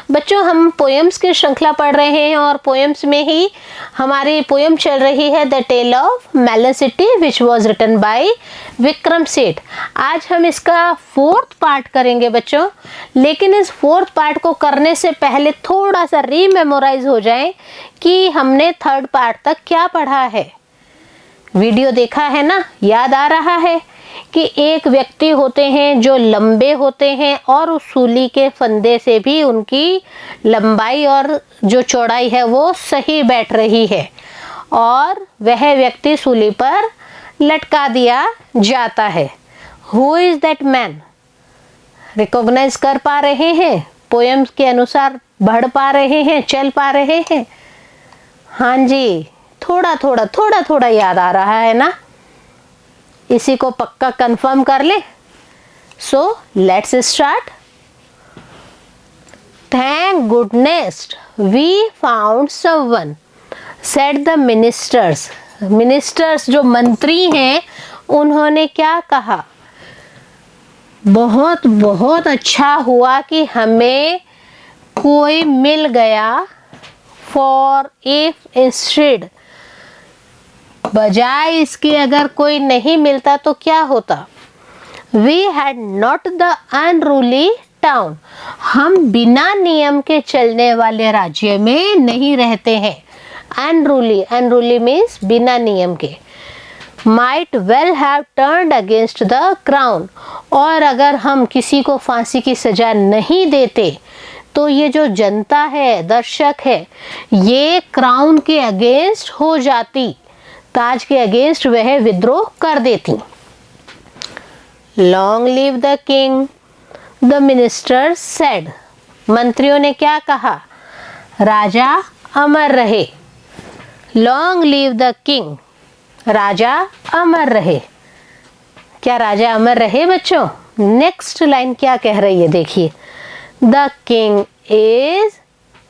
बच्चों हम पोएम्स की श्रृंखला पढ़ रहे हैं और पोएम्स में ही हमारी पोएम चल रही है the tale of melon city which was written by Vikram Seth. आज हम इसका 4th पार्ट करेंगे बच्चों, लेकिन इस 4th पार्ट को करने से पहले थोड़ा सा रीमेमोराइज हो जाए कि हमने 3rd पार्ट तक क्या पढ़ा है। वीडियो देखा है ना, याद आ रहा है कि एक व्यक्ति होते हैं जो लंबे होते हैं और उस सूली के फंदे से भी उनकी लंबाई और जो चौड़ाई है वो सही बैठ रही है और वह व्यक्ति सूली पर लटका दिया जाता है। Who is that man? Recognise कर पा रहे हैं? पोएम्स के अनुसार बढ़ पा रहे हैं, चल पा रहे हैं? हाँ जी, थोड़ा थोड़ा याद आ रहा है ना। इसी को पक्का कंफर्म कर ले। So let's start. Thank goodness we found someone, said the ministers. Ministers जो मंत्री हैं उन्होंने क्या कहा? बहुत बहुत अच्छा हुआ कि हमें कोई मिल गया। फॉर इफ इंस्टेड, बजाय इसके अगर कोई नहीं मिलता तो क्या होता? We had not the unruly town, हम बिना नियम के चलने वाले राज्य में नहीं रहते हैं। अनरूली, अनरूली मीन्स बिना नियम के। Might well have turned against the crown, और अगर हम किसी को फांसी की सजा नहीं देते तो ये जो जनता है, दर्शक है, ये क्राउन के अगेंस्ट हो जाती, ताज के अगेंस्ट वह विद्रोह कर देती। Long live the king, the minister said, मंत्रियों ने क्या कहा? राजा अमर रहे। लॉन्ग लिव द किंग, राजा अमर रहे। क्या राजा अमर रहे बच्चों? नेक्स्ट लाइन क्या कह रही है देखिए, द किंग इज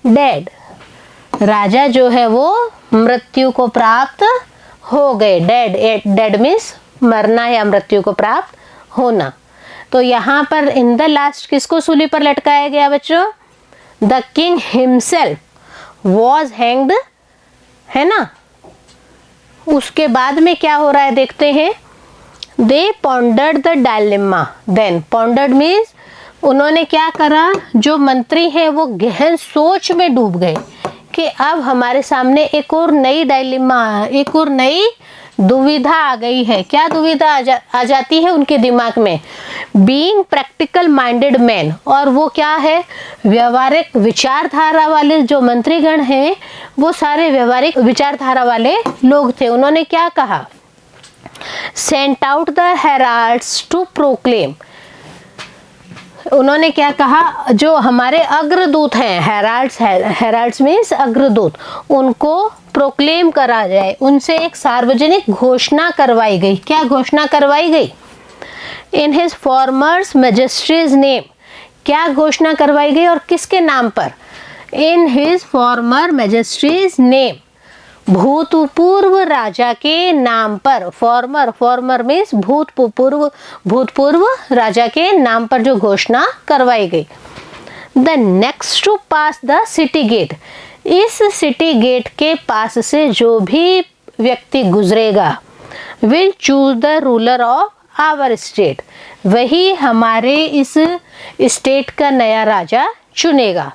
डेड, राजा जो है वो मृत्यु को प्राप्त हो गए। डेड, डेड मीन्स मरना या मृत्यु को प्राप्त होना। तो यहाँ पर इन द लास्ट किसको सूली पर लटकाया गया बच्चों? The king himself was hanged, है ना। उसके बाद में क्या हो रहा है देखते हैं। They pondered the dilemma, then pondered means उन्होंने क्या करा, जो मंत्री हैं वो गहन सोच में डूब गए कि अब हमारे सामने एक और नई डायलेमा, एक और नई दुविधा आ गई है। क्या दुविधा आ जाती है उनके दिमाग में? बीइंग प्रैक्टिकल माइंडेड मैन, और वो क्या है? व्यवहारिक विचारधारा वाले जो मंत्रीगण हैं वो सारे व्यवहारिक विचारधारा वाले लोग थे। उन्होंने क्या कहा? Sent out the heralds to proclaim, उन्होंने क्या कहा? जो हमारे अग्रदूत हैं, हेराल्ड्स मीन्स अग्रदूत, उनको प्रोक्लेम करा जाए, उनसे एक सार्वजनिक घोषणा करवाई गई। क्या घोषणा करवाई गई? In his formers Majesty's name, क्या घोषणा करवाई गई और किसके नाम पर? In his farmer Majesty's name, भूतपूर्व राजा के नाम पर। फॉर्मर मीन्स भूतपूर्व राजा के नाम पर जो घोषणा करवाई गई। The next to pass the city gate, इस सिटी गेट के पास से जो भी व्यक्ति गुजरेगा, will choose the ruler of our state, वही हमारे इस स्टेट का नया राजा चुनेगा।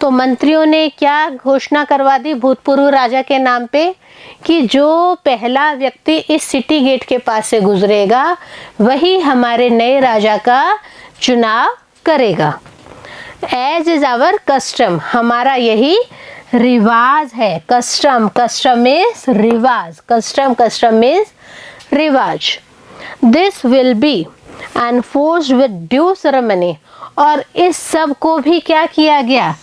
तो मंत्रियों ने क्या घोषणा करवा दी भूतपूर्व राजा के नाम पे, कि जो पहला व्यक्ति इस सिटी गेट के पास से गुजरेगा वही हमारे नए राजा का चुनाव करेगा। एज इज आवर कस्टम, हमारा यही रिवाज है। कस्टम मीन्स रिवाज, कस्टम मीन्स रिवाज। This will be enforced with due ceremony, और इस सब को भी क्या किया गया?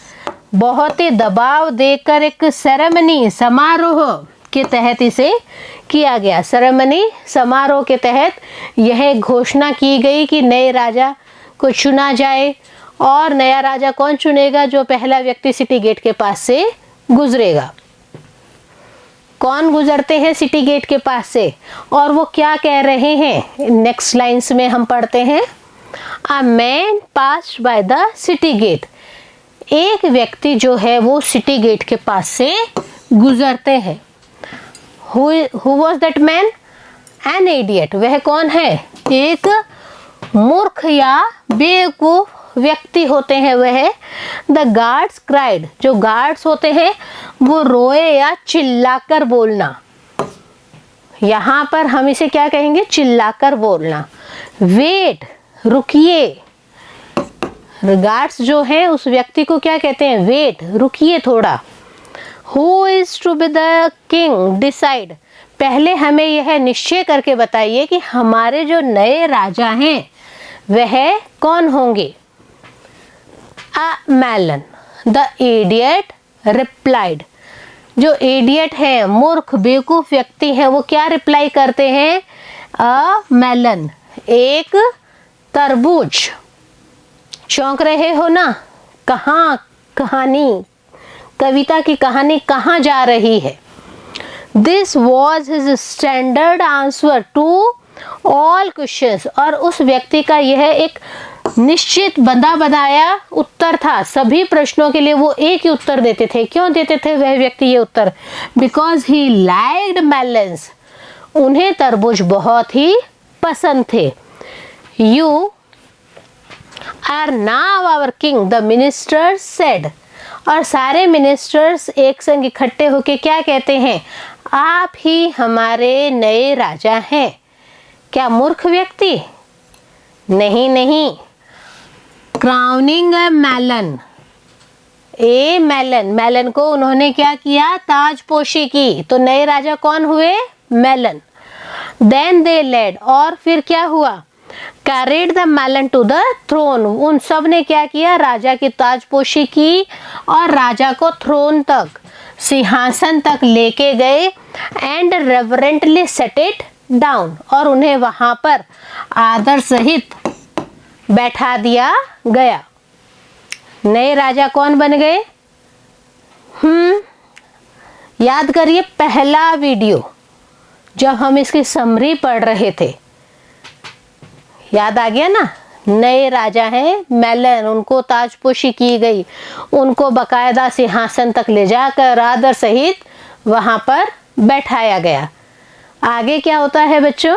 बहुत ही दबाव देकर एक सेरेमनी, समारोह के तहत इसे किया गया। सेरेमनी, समारोह के तहत यह घोषणा की गई कि नए राजा को चुना जाए। और नया राजा कौन चुनेगा? जो पहला व्यक्ति सिटी गेट के पास से गुजरेगा। कौन गुजरते हैं सिटी गेट के पास से, और वो क्या कह रहे हैं? नेक्स्ट लाइन्स में हम पढ़ते हैं, a man passed by the city gate, एक व्यक्ति जो है वो सिटी गेट के पास से गुजरते हैं। Who was that man? An idiot. वह कौन है? एक मूर्ख या बेवकूफ व्यक्ति होते हैं वह। The guards cried. जो गार्ड्स होते हैं वो रोए या चिल्लाकर बोलना। यहाँ पर हम इसे क्या कहेंगे? चिल्लाकर बोलना। वेट, रुकिए। गार्ड्स जो है उस व्यक्ति को क्या कहते हैं? वेट, रुकिए थोड़ा। Who is to be the king? Decide. पहले हमें यह निश्चय करके बताइए कि हमारे जो नए राजा हैं वह कौन होंगे? A Melon. The idiot replied. जो इडियट है, मूर्ख बेवकूफ व्यक्ति है, वो क्या रिप्लाई करते हैं? अ मेलन, एक तरबूज। चौंक रहे हो ना? कहाँ कहानी, कविता की कहानी कहाँ जा रही है? This was his standard answer to all questions. और उस व्यक्ति का यह एक निश्चित बंधा बंधाया उत्तर था। सभी प्रश्नों के लिए वो एक ही उत्तर देते थे। क्यों देते थे वह व्यक्ति ये उत्तर? Because he liked melons. उन्हें तरबूज बहुत ही पसंद थे। You are now our king, the minister said. और सारे मिनिस्टर्स एक संग इकट्ठे होके क्या कहते हैं? आप ही हमारे नए राजा हैं। क्या मूर्ख व्यक्ति? नहीं नहीं। क्राउनिंग अ मेलन, ए मेलन, मेलन को उन्होंने क्या किया? ताजपोशी की। तो नए राजा कौन हुए? मेलन। देन दे लेड, और फिर क्या हुआ? Carried the melon to the throne. उन सब ने क्या किया? राजा की ताजपोशी की और राजा को थ्रोन तक, सिंहासन तक लेके गए। And reverently set it down, और उन्हें वहां पर आदर सहित बैठा दिया गया। नए राजा कौन बन गए? याद करिए पहला वीडियो जब हम इसकी समरी पढ़ रहे थे, याद आ गया ना? नए राजा हैं मेलन, उनको ताजपोशी की गई, उनको बकायदा सिंहासन तक ले जाकर आदर सहित वहां पर बैठाया गया। आगे क्या होता है बच्चों?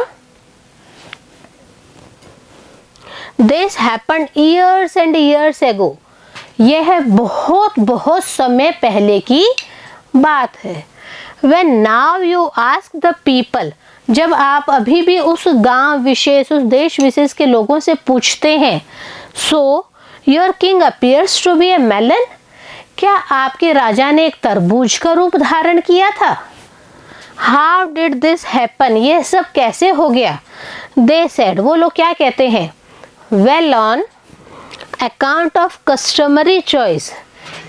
This happened years and years ago. यह बहुत बहुत समय पहले की बात है। When now you ask the people, जब आप अभी भी उस गांव विशेष, उस देश विशेष के लोगों से पूछते हैं, So your king appears to be a melon. क्या आपके राजा ने एक तरबूज का रूप धारण किया था? How did this happen? यह सब कैसे हो गया? They said, वो लोग क्या कहते हैं? Well, on account of customary choice,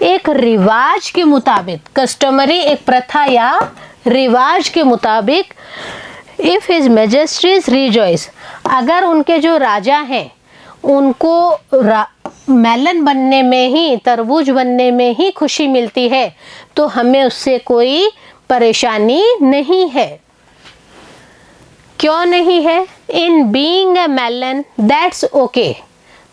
एक रिवाज के मुताबिक, कस्टमरी एक प्रथा या रिवाज के मुताबिक, इफ हिज मैजेस्टीज रिजॉइस, अगर उनके जो राजा हैं उनको मेलन बनने में ही, तरबूज बनने में ही खुशी मिलती है, तो हमें उससे कोई परेशानी नहीं है। क्यों नहीं है? In being a melon that's okay.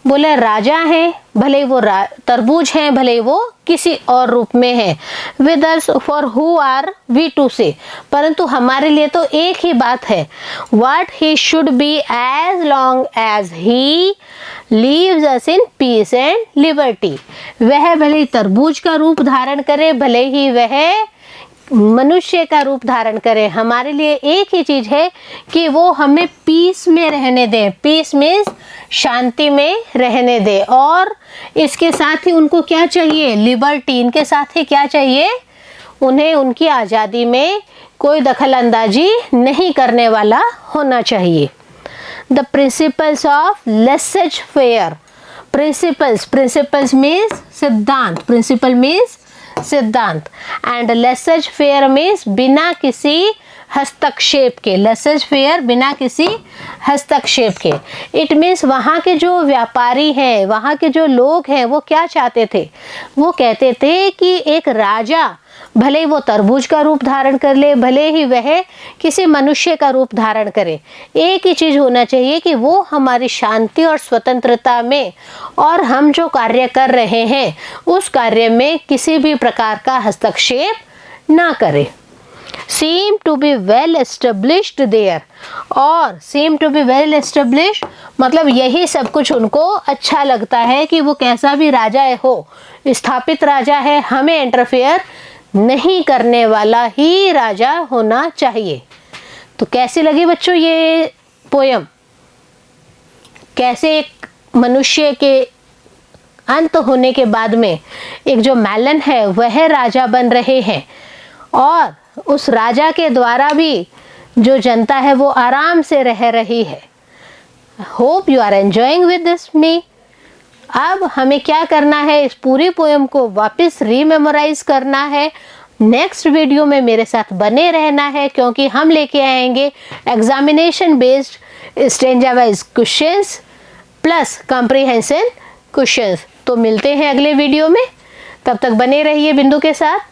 बोले राजा हैं, भले वो तरबूज हैं, भले वो किसी और रूप में है। With us for who are we to say, परंतु हमारे लिए तो एक ही बात है। What he should be as long as he leaves us in peace and liberty. वह भले तरबूज का रूप धारण करे, भले ही वह मनुष्य का रूप धारण करे, हमारे लिए एक ही चीज है कि वो हमें पीस में रहने दें। पीस मीन्स शांति में रहने दें। और इसके साथ ही उनको क्या चाहिए? लिबर्टी। इनके साथ ही क्या चाहिए? उन्हें उनकी आज़ादी में कोई दखल अंदाजी नहीं करने वाला होना चाहिए। The principles of laces fair. Principles means सिद्धांत, प्रिंसिपल मीन्स सिद्धांत, एंड लेसेज फेयर मीन्स बिना किसी हस्तक्षेप के। लेसेज फेयर बिना किसी हस्तक्षेप के। इट मीन्स वहाँ के जो व्यापारी हैं, वहाँ के जो लोग हैं, वो क्या चाहते थे? वो कहते थे कि एक राजा भले ही वो तरबूज का रूप धारण कर ले, भले ही वह किसी मनुष्य का रूप धारण करे, एक ही चीज़ होना चाहिए कि वो हमारी शांति और स्वतंत्रता में और हम जो कार्य कर रहे हैं उस कार्य में किसी भी प्रकार का हस्तक्षेप ना करे। seem to be well established there, और seem to be well established मतलब यही सब कुछ उनको अच्छा लगता है कि वो कैसा भी राजा हो, स्थापित राजा है, हमें इंटरफेयर नहीं करने वाला ही राजा होना चाहिए। तो कैसी लगी बच्चों ये पोयम? कैसे एक मनुष्य के अंत होने के बाद में एक जो मैलन है वह राजा बन रहे हैं और उस राजा के द्वारा भी जो जनता है वो आराम से रह रही है। Hope you are enjoying with this me. अब हमें क्या करना है, इस पूरी पोएम को वापस रीमेमोराइज करना है। नेक्स्ट वीडियो में मेरे साथ बने रहना है क्योंकि हम लेके आएंगे examination based stanza wise questions plus comprehension questions. तो मिलते हैं अगले वीडियो में, तब तक बने रहिए बिंदु के साथ।